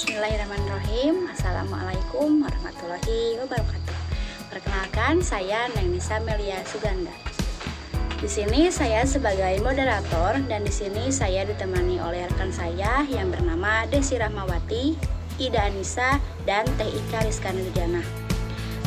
Bismillahirrahmanirrahim. Assalamualaikum warahmatullahi wabarakatuh. Perkenalkan, saya Neng Nisa Melia Suganda. Di sini saya sebagai moderator dan di sini saya ditemani oleh rekan saya yang bernama Desi Rahmawati, Ida Anissa, dan Teh Ika Rizka Nurjana.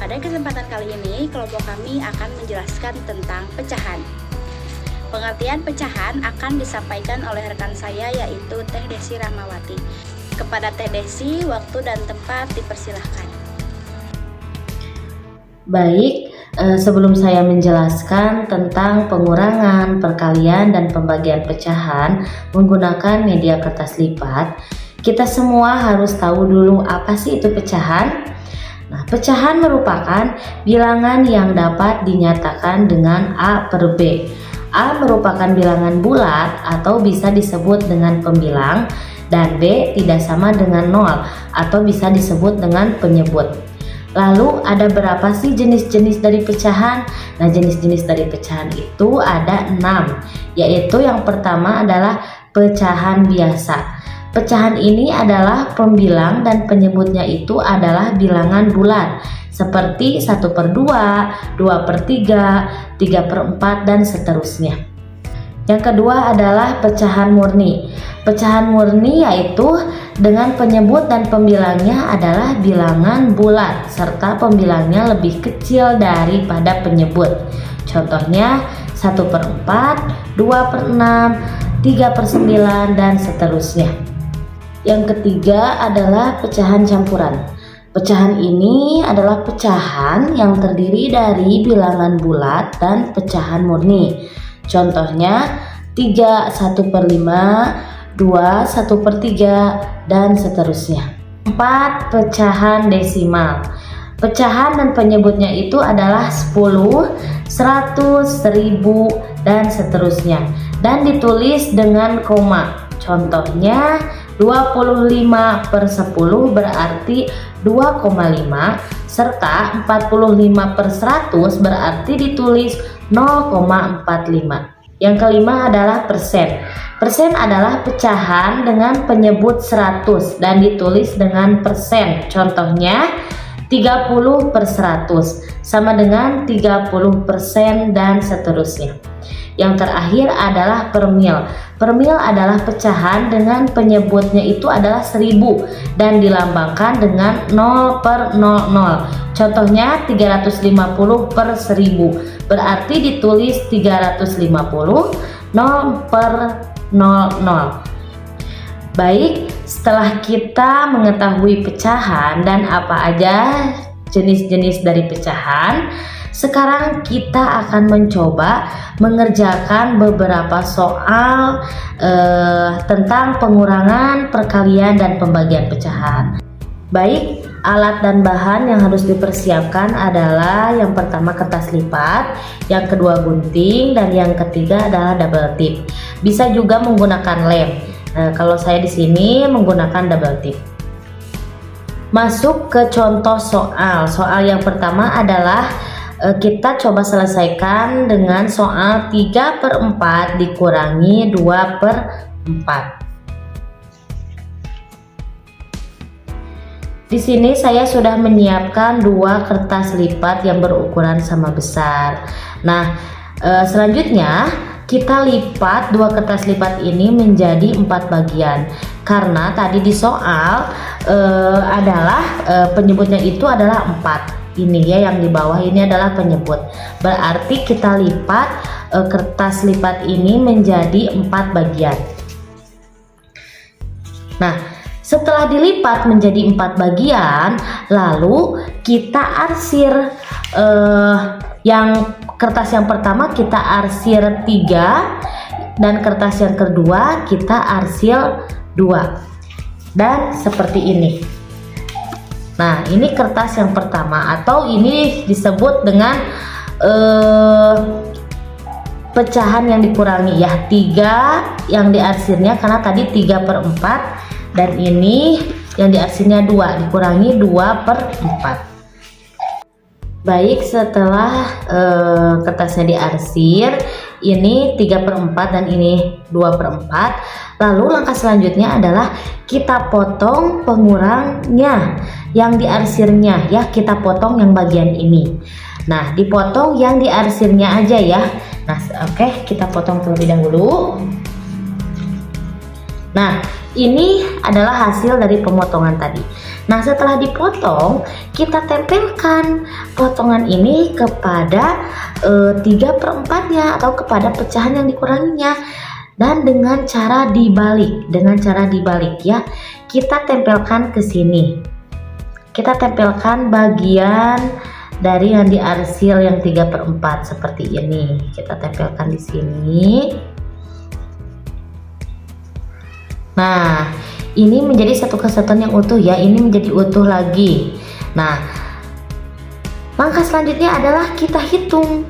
Pada kesempatan kali ini, kelompok kami akan menjelaskan tentang pecahan. Pengertian pecahan akan disampaikan oleh rekan saya yaitu Teh Desi Rahmawati. Kepada Teh Desi, waktu dan tempat dipersilahkan. Baik, sebelum saya menjelaskan tentang pengurangan, perkalian, dan pembagian pecahan menggunakan media kertas lipat, kita semua harus tahu dulu apa sih itu pecahan. Nah, pecahan merupakan bilangan yang dapat dinyatakan dengan A per B. A merupakan bilangan bulat atau bisa disebut dengan pembilang, dan B tidak sama dengan 0 atau bisa disebut dengan penyebut. Lalu ada berapa sih jenis-jenis dari pecahan? Nah, jenis-jenis dari pecahan itu ada 6, yaitu yang pertama adalah pecahan biasa. Pecahan ini adalah pembilang dan penyebutnya itu adalah bilangan bulat seperti 1/2, 2/3, 3/4 dan seterusnya. Yang kedua adalah pecahan murni. Pecahan murni yaitu dengan penyebut dan pembilangnya adalah bilangan bulat serta pembilangnya lebih kecil daripada penyebut. Contohnya 1/4, 2/6, 3/9 dan seterusnya. Yang ketiga adalah pecahan campuran. Pecahan ini adalah pecahan yang terdiri dari bilangan bulat dan pecahan murni. Contohnya 3 1/5, 2 1/3 dan seterusnya. 4 pecahan desimal. Pecahan dan penyebutnya itu adalah 10, 100, 1000 dan seterusnya, dan ditulis dengan koma. Contohnya 25/10 berarti 2,5 serta 45/100 berarti ditulis 0,45. Yang kelima adalah persen. Persen adalah pecahan dengan penyebut 100 dan ditulis dengan persen. Contohnya 30/100 sama dengan 30% dan seterusnya. Yang terakhir adalah permil. Permil adalah pecahan dengan penyebutnya itu adalah 1000 dan dilambangkan dengan 0/00. Contohnya 350/1000 berarti ditulis 350 0/00. Baik, setelah kita mengetahui pecahan dan apa aja jenis-jenis dari pecahan, sekarang kita akan mencoba mengerjakan beberapa soal tentang pengurangan, perkalian, dan pembagian pecahan. Baik, alat dan bahan yang harus dipersiapkan adalah yang pertama kertas lipat, yang kedua gunting, dan yang ketiga adalah double tip. Bisa juga menggunakan lem. Kalau saya di sini menggunakan double tip. Masuk ke contoh soal. Soal yang pertama adalah kita coba selesaikan dengan soal 3/4 dikurangi 2/4. Di sini saya sudah menyiapkan 2 kertas lipat yang berukuran sama besar. Nah, selanjutnya kita lipat 2 kertas lipat ini menjadi 4 bagian. Karena tadi di soal adalah penyebutnya itu adalah 4. Ini ya, yang di bawah ini adalah penyebut. Berarti kita lipat kertas lipat ini menjadi 4 bagian. Nah, setelah dilipat menjadi 4 bagian, lalu kita arsir. Yang kertas yang pertama kita arsir 3 dan kertas yang kedua kita arsir 2. Dan seperti ini. Nah, ini kertas yang pertama atau ini disebut dengan pecahan yang dikurangi ya. 3 yang diarsirnya karena tadi 3/4 dan ini yang diarsirnya 2 dikurangi 2/4. Baik, setelah kertasnya diarsir, ini 3/4 dan ini 2/4. Lalu langkah selanjutnya adalah kita potong pengurangnya yang diarsirnya ya, kita potong yang bagian ini. Nah, dipotong yang diarsirnya aja ya. Nah, oke, kita potong terlebih dahulu. Nah, ini adalah hasil dari pemotongan tadi. Nah, setelah dipotong, kita tempelkan potongan ini kepada 3/4-nya atau kepada pecahan yang dikuranginya, dan dengan cara dibalik ya. Kita tempelkan ke sini. Kita tempelkan bagian dari yang diarsir yang 3/4 seperti ini. Kita tempelkan di sini. Nah, ini menjadi satu kesatuan yang utuh ya, ini menjadi utuh lagi. Nah, langkah selanjutnya adalah kita hitung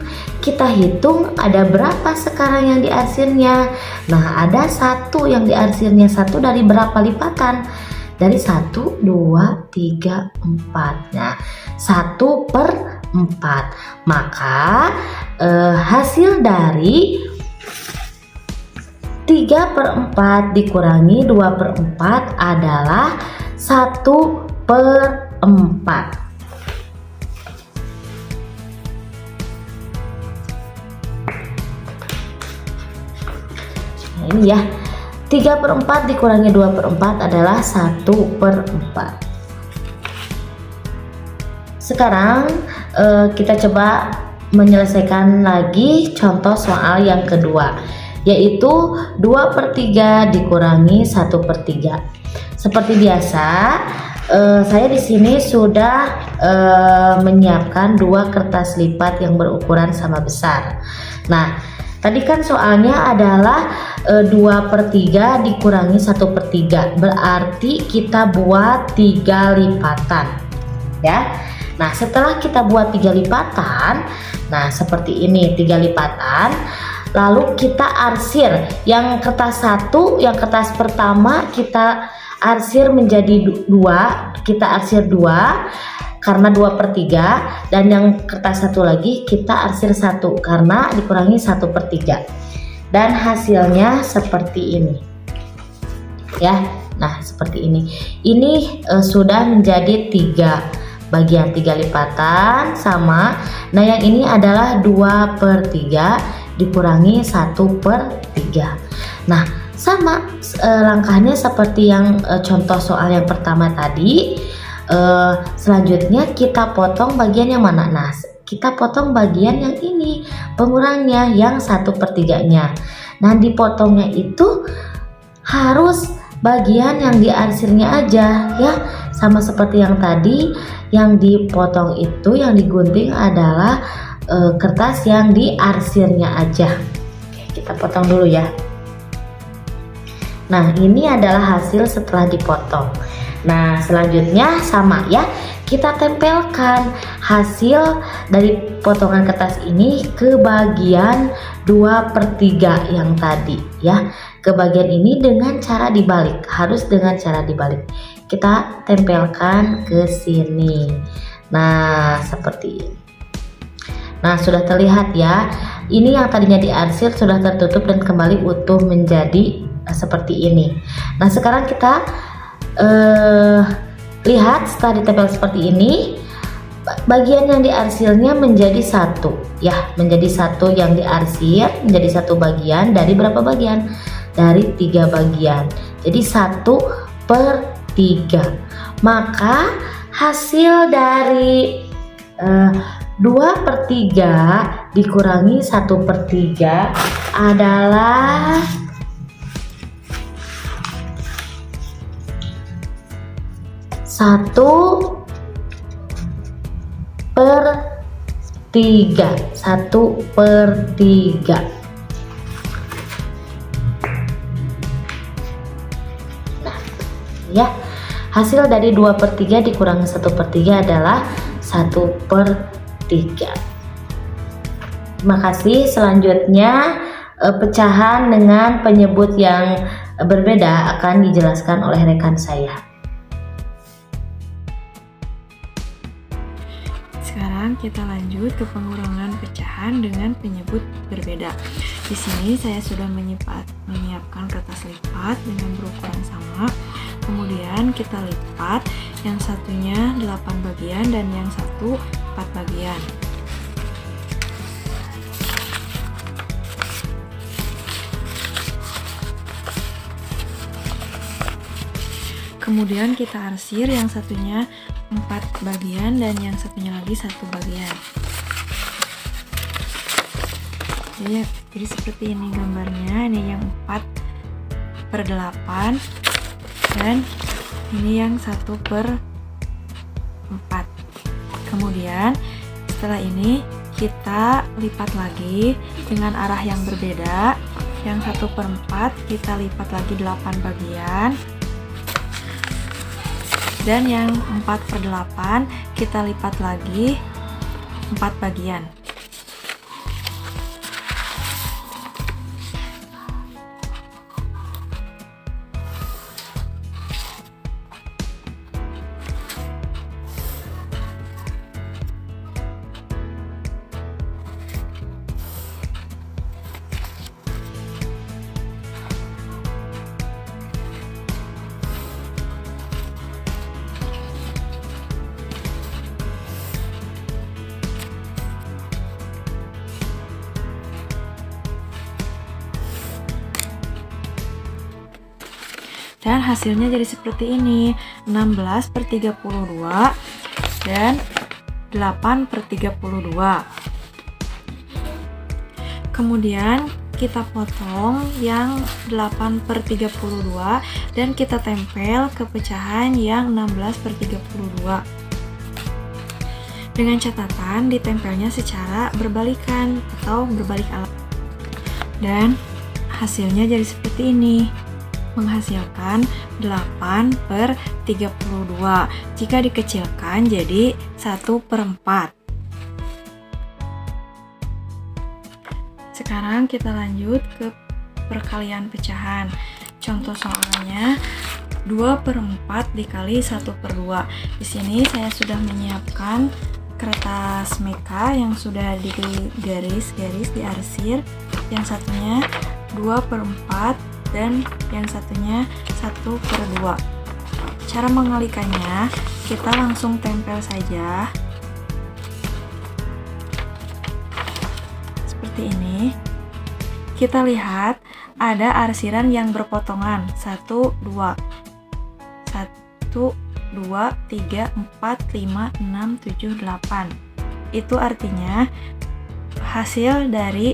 ada berapa sekarang yang diarsirnya. Nah, ada 1 yang diarsirnya, 1 dari berapa lipatan? Dari 1, 2, 3, 4. Nah, 1/4. Maka hasil dari 3/4 dikurangi 2/4 adalah 1/4. Nah, ini ya, 3/4 dikurangi 2/4 adalah 1/4. Sekarang kita coba menyelesaikan lagi contoh soal yang kedua, yaitu 2/3 dikurangi 1/3. Seperti biasa, saya di sini sudah menyiapkan 2 kertas lipat yang berukuran sama besar. Nah, tadi kan soalnya adalah 2/3 dikurangi 1/3, berarti kita buat 3 lipatan ya. Nah, setelah kita buat 3 lipatan, nah seperti ini 3 lipatan. Lalu kita arsir yang kertas 1, yang kertas pertama kita arsir menjadi 2, kita arsir 2 karena 2/3, dan yang kertas 1 lagi kita arsir 1 karena dikurangi 1/3, dan hasilnya seperti ini ya. Nah, seperti ini sudah menjadi 3 bagian, 3 lipatan sama. Nah, yang ini adalah 2/3 dikurangi 1/3. Nah, sama langkahnya seperti yang contoh soal yang pertama tadi. Selanjutnya kita potong bagian yang mana? Nah, kita potong bagian yang ini, pengurangnya yang 1/3-nya. Nah, dipotongnya itu harus bagian yang diarsirnya aja ya, sama seperti yang tadi. Yang dipotong itu, yang digunting adalah kertas yang diarsirnya aja. Oke, kita potong dulu ya. Nah, ini adalah hasil setelah dipotong. Nah, selanjutnya sama ya, kita tempelkan hasil dari potongan kertas ini ke bagian 2/3 yang tadi ya, ke bagian ini dengan cara dibalik, harus dengan cara dibalik. Kita tempelkan ke sini. Nah, seperti ini. Nah, sudah terlihat ya, ini yang tadinya diarsir sudah tertutup dan kembali utuh menjadi seperti ini. Nah, sekarang kita lihat setelah ditempel seperti ini, bagian yang diarsirnya menjadi 1 ya, menjadi 1 yang diarsir menjadi 1 bagian dari berapa bagian? Dari 3 bagian. Jadi 1/3. Maka hasil dari 2/3 dikurangi 1/3 adalah 1/3. 1/3. Nah, ya, hasil dari 2/3 dikurangi 1/3 adalah 1/3. Terima kasih. Selanjutnya pecahan dengan penyebut yang berbeda akan dijelaskan oleh rekan saya. Sekarang Sekarang kita lanjut ke pengurangan pecahan dengan penyebut berbeda. Di sini saya sudah menyiapkan kertas lipat dengan berukuran sama. Kemudian kita lipat, yang satunya 8 bagian dan yang satu 4 bagian. Kemudian kita arsir, yang satunya 4 bagian dan yang satunya lagi 1 bagian. Jadi seperti ini gambarnya. Ini yang 4/8 dan ini yang 1/4. Kemudian setelah ini kita lipat lagi dengan arah yang berbeda. Yang 1/4 kita lipat lagi 8 bagian. Dan yang 4/8 kita lipat lagi 4 bagian. Dan hasilnya jadi seperti ini, 16/32 dan 8/32. Kemudian kita potong yang 8/32 dan kita tempel ke pecahan yang 16/32. Dengan catatan ditempelnya secara berbalikan atau berbalik alat. Dan hasilnya jadi seperti ini, menghasilkan 8/32. Jika dikecilkan jadi 1/4. Sekarang kita lanjut ke perkalian pecahan. Contoh soalnya 2/4 dikali 1/2. Di sini saya sudah menyiapkan kertas meka yang sudah digaris-garis, diarsir. Yang satunya 2/4 dan yang satunya 1/2. Cara mengalikannya, kita langsung tempel saja seperti ini. Kita lihat ada arsiran yang berpotongan 1, 2 1, 2, 3, 4, 5, 6, 7, 8. Itu artinya hasil dari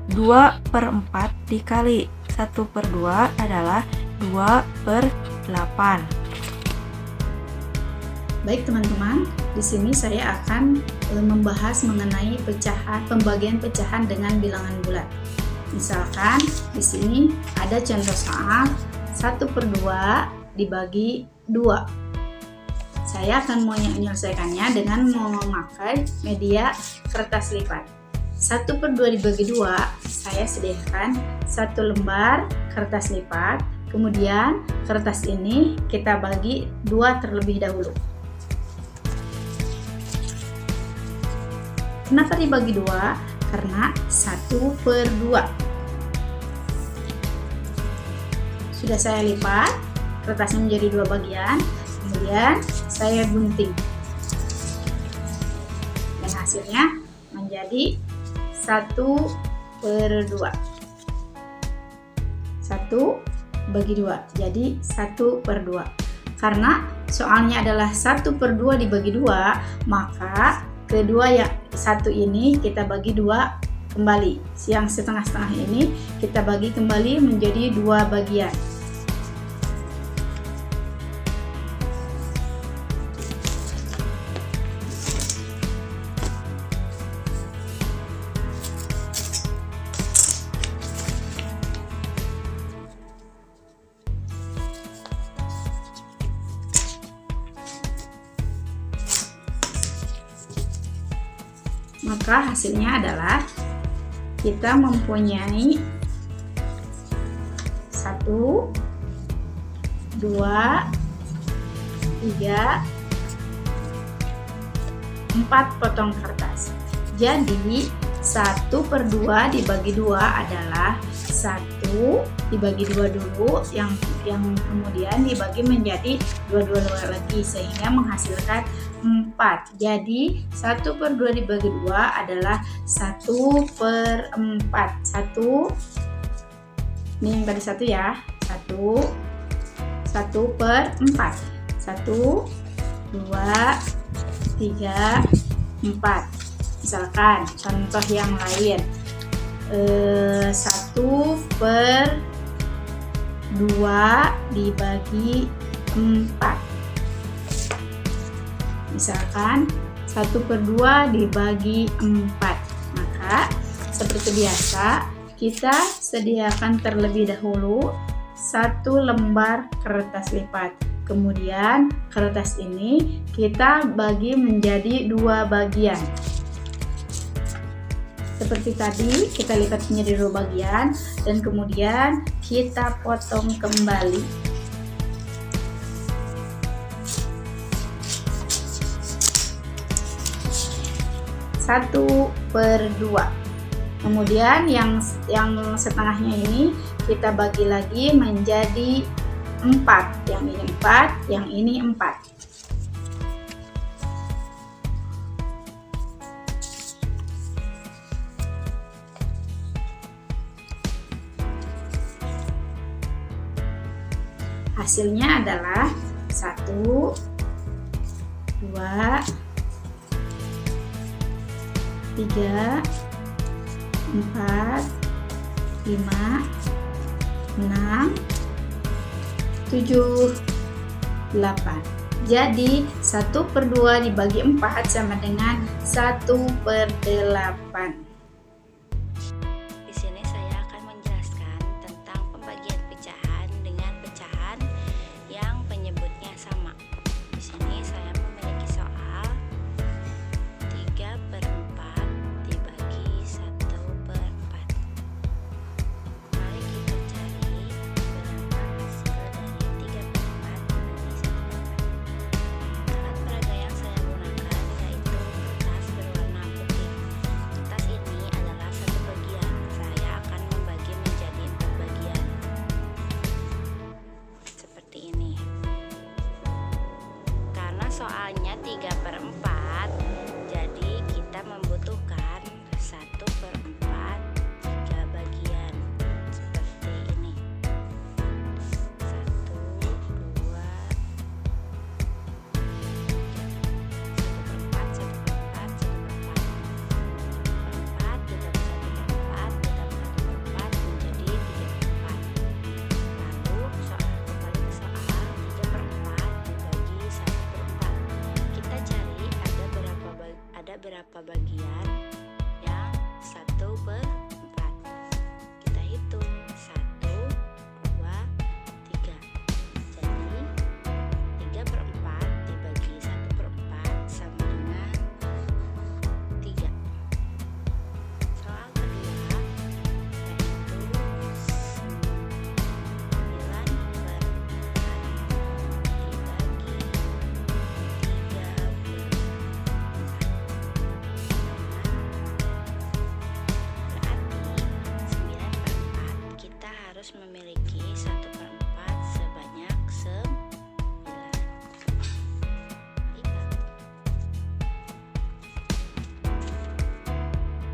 2/4 dikali 1/2 adalah 2/8. Baik teman-teman, di sini saya akan membahas mengenai pembagian pecahan dengan bilangan bulat. Misalkan di sini ada contoh soal 1/2 dibagi 2. Saya akan menyelesaikannya dengan memakai media kertas lipat. 1/2 dibagi 2, saya sediakan 1 lembar kertas lipat. Kemudian kertas ini kita bagi 2 terlebih dahulu. Kenapa dibagi 2? Karena 1/2. Sudah saya lipat, kertasnya menjadi 2 bagian. Kemudian saya gunting. Dan hasilnya menjadi 1/2. 1 bagi 2, jadi 1/2. Karena soalnya adalah 1/2 dibagi 2, maka kedua yang satu ini kita bagi 2 kembali. Yang setengah-setengah ini kita bagi kembali menjadi 2 bagian. Maka hasilnya adalah kita mempunyai 1, 2, 3, 4 potong kertas. Jadi 1/2 dibagi 2 adalah 1 dibagi 2 dulu, yang kemudian dibagi menjadi 2 lagi sehingga menghasilkan 4. Jadi 1/2 dibagi 2 adalah 1/4. 1 ini yang tadi 1 ya, 1/4. 1, 2, 3, 4. Misalkan contoh yang lain, 1/2 dibagi 4. Misalkan 1/2 dibagi 4. Maka seperti biasa kita sediakan terlebih dahulu 1 lembar kertas lipat. Kemudian kertas ini kita bagi menjadi 2 bagian. Seperti tadi kita lipat menjadi 2 bagian dan kemudian kita potong kembali. Satu per 2. Kemudian yang setengahnya ini kita bagi lagi menjadi 4. Yang ini 4, yang ini 4. Hasilnya adalah 1, 2, 3, 4, 5, 6, 7, 8. Jadi 1/2 dibagi 4 sama dengan 1/8. Di sini saya akan menjelaskan tentang pembagian pecahan dengan pecahan yang penyebutnya sama. Di sini saya memiliki soal 3/4 dibagi 1/4. Mari kita cari berapa hasil dari 3/4 dibagi 1/4. Alat peraga yang saya gunakan yaitu kertas berwarna putih. Kertas ini adalah 1 bagian. Saya akan membagi menjadi 4 bagian. Seperti ini. Karena soalnya 3/4, jadi kita membutuhkan 1/4 3 bagian. Seperti ini. 1, 2, 1/4, 1/4, 1/4. 4 ditambah 1/4 ditambah 1/4 menjadi 3/4. Lalu kembali ke soal 3/4 dibagi 1/4. Kita cari ada berapa bagian yang 1/4. Kita hitung 1, 2, 3. Jadi 3/4 dibagi 1/4 sama dengan 3. Soal kedua yaitu 9/4 dibagi 3/4. Kita harus memiliki 1/4 sebanyak 9.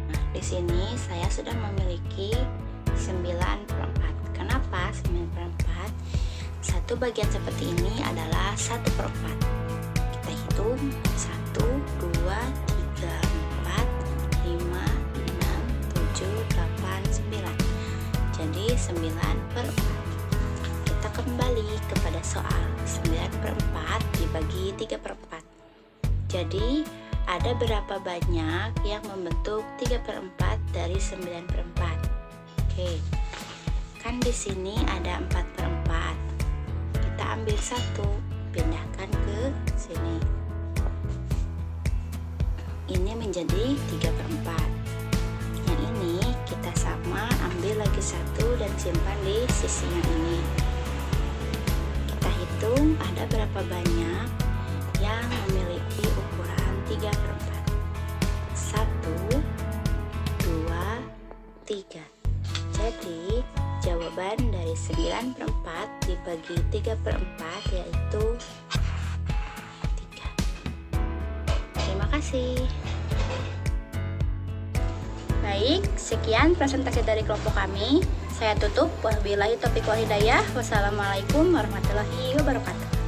Nah, di sini saya sudah memiliki 9/4. Kenapa 9/4? Satu bagian seperti ini adalah 1/4. Kita hitung 1, 2, 3, 4, 5, 6, 7, 8, 9. Jadi 9/4. Kita kembali kepada soal 9/4 dibagi 3/4. Jadi ada berapa banyak yang membentuk 3/4 dari 9/4? Oke. Kan di sini ada 4/4. Kita ambil 1, pindahkan ke sini. Ini menjadi 3/4. Yang ini kita sama, ambil lagi 1 dan simpan di sisi yang ini. Kita hitung ada berapa banyak yang memiliki ukuran 3/4. 2, 3. Jadi jawaban dari 9/4 dibagi 3/4 yaitu 3. Terima kasih. Baik, sekian presentasi dari kelompok kami. Saya tutup. Wabillahi taufiq wal hidayah. Wassalamualaikum warahmatullahi wabarakatuh.